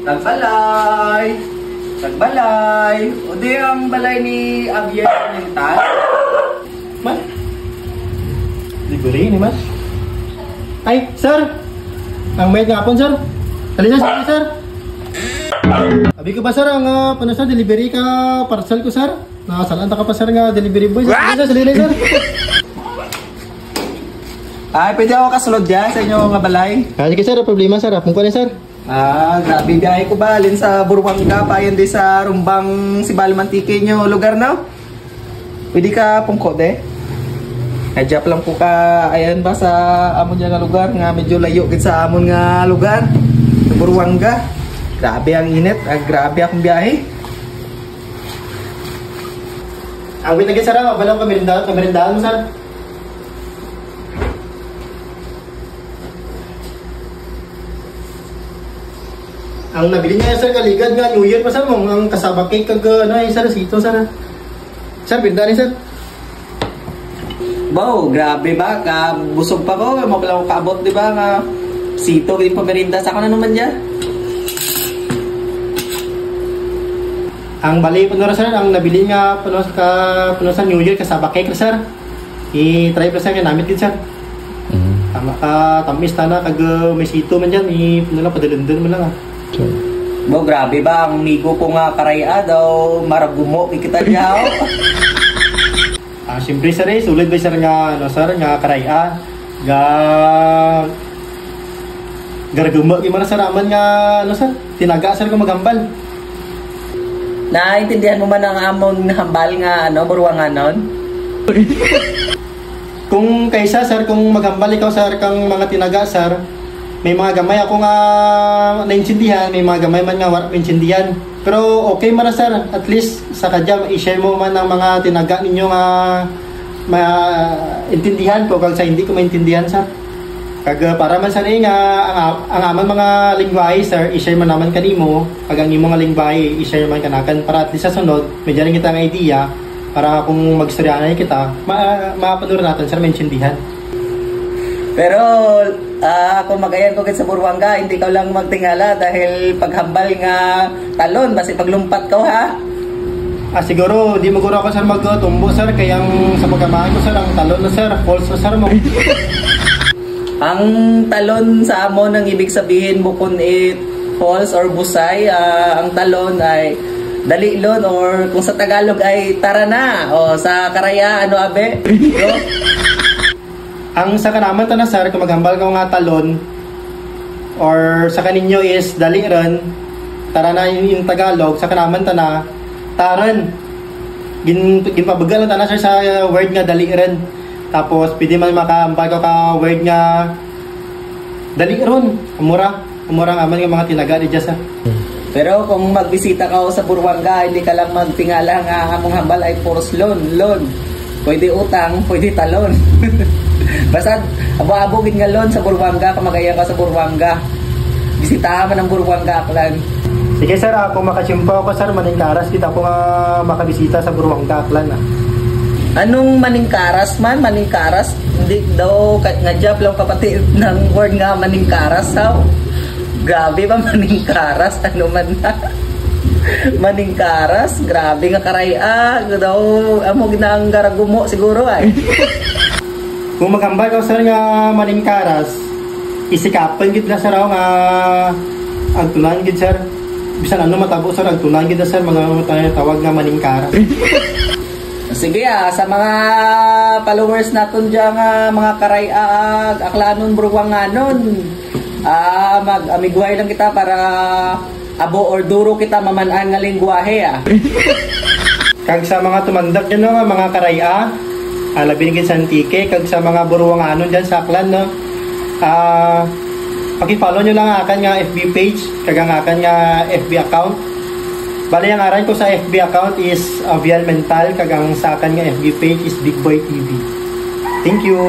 Tagbalay! Tagbalay! O di ang balay ni Abier Mental? Man? Libre ni Mas? Ay, sir! Ang mayat nga po, sir. Halina sa sir. Abi ko ba, sir, ang sa delivery ka parcel ko, sir? Nakasalaan ka pa, sir, nga delivery boy. Sir, salina, sir. Ay, pwede ako kasulod dyan sa inyo nga balay? Sige, sir, problema, sir. Apong ko na, sir. Grabe biyahe ko balin sa Buruanga pa yun di sa Rumbang si Balmantike nyo lugar na. Pwede ka pungko de? Kadjap lang po ka ayan ba sa amon nga lugar nga medyo layo gid sa amon nga lugar sa Buruanga. Grabe ang init, grabe akong biyahe. Ang wait lagi, sir, balang kamerindahan mo, sir. Ang nabili niya, sir, kaligad nga New Year pa, sir, mong ang kasaba cake kag sir, sito, sir. Sir, binda ni, sir. Wow, grabe ba? Busog pa ko, mapala ko kaabot, di ba? Nga sito, yung pamerinda sa ako na naman dyan. Ang bali po na, sir, ang nabili nga puno sa New Year kasaba cake, sir. I-try pa, sir, nga namit din, sir. Tama ka, tamis na kag may sito man dyan, puno lang, padalundan mo lang, Bo, grabe ba ang migo ko nga karaya daw maragumo kita niya. Siyempre, sir, sulit ba, sir, nga sir, nga karaya ga garagumo gimana, sir, aman nga sir, tinaga, sir, ko magambal. Naintindihan mo man ang amon hambal nga buruanganon? Kung kaysa, sir, kung magambal ikaw, sir, kang mga tinaga, sir, may mga gamay ako nga naintindihan, may mga gamay man nga naintindihan. Pero okay man na, sir, at least sa kadya i-share mo man ang mga tinaga ninyo nga maintindihan ko kag sa hindi ko maintindihan, sir. Kag para man sa nga ang amang mga lingwahe, sir, i-share man naman kanimo, kag ang imong mga lingwahe i-share man kanakan para at least sa sunod medyo rin kita nga idea para kung magstoryanan kita mapanuran natin, sir, maintindihan. Pero kung magayan ko sa Buruanga, hindi ka lang magtingala dahil paghambal nga talon, basi paglumpat ko, ha? Siguro, di maguro ako, sir, magtumbo, sir, kaya sa pagkamahan ko, sir, ang talon na, sir, false na, sir, mo. Ang talon sa amon, ang ibig sabihin mo kung false or busay, ang talon ay dalilon or kung sa Tagalog ay tara na, o sa Karaya, ano, abe? Bro? Ang sa kanaman ta na, sir, kung maghambal ka nga talon or sa kaninyo is daliran, tara na yung Tagalog, sa kanaman ta na taran. Ginpabagal lang ta na, sir, sa word nga daliran. Tapos pwede man makahambal ka word nga daliron. Umura ang aman nga mga tinaga di dyan, sir. Pero kung magbisita ka sa Buruanga, hindi ka lang magtingala nga among hambal ay force loan. Pwede utang, pwede talon. Basta abo-abo gid nga loan sa Buruanga, kamagaya ka sa Buruanga. Bisitahan man ang Buruanga Aklan. Sige, sir, kung makachimpa ako, sir, maningkaras kita ako nga makabisita sa Buruanga Aklan. Anong maningkaras man? Maningkaras? Hindi daw nga job lang kapatid ng word nga maningkaras, how? Grabe ba maningkaras? Ano man na? Maningkaras? Grabe nga karaya. Daw, amo ginang garagumo siguro ay. Kung maghambal ka, sir, nga maningkaras, isikapan gid na, sir, nga agtunan gid, sir. Bisan ano matabo, sir, agtunan gid na, sir, mga tawag nga maningkaras. Sige, sa mga followers naton diyan mga karaya aklanon Buruanganon, mag-amigway lang kita para abo or duro kita maman-an nga lingwahe, Kag sa mga tumandak dyan, no, mga karaya, labi sa Antique, kag sa mga Buruanganon dyan sa Aklan, no, paki-follow nyo lang ang akan nga FB page, kag ang akan nga FB account. Bali, ang aran ko sa FB account is Avial Mental, kag ang sa akan nga FB page is Big Boy TV. Thank you!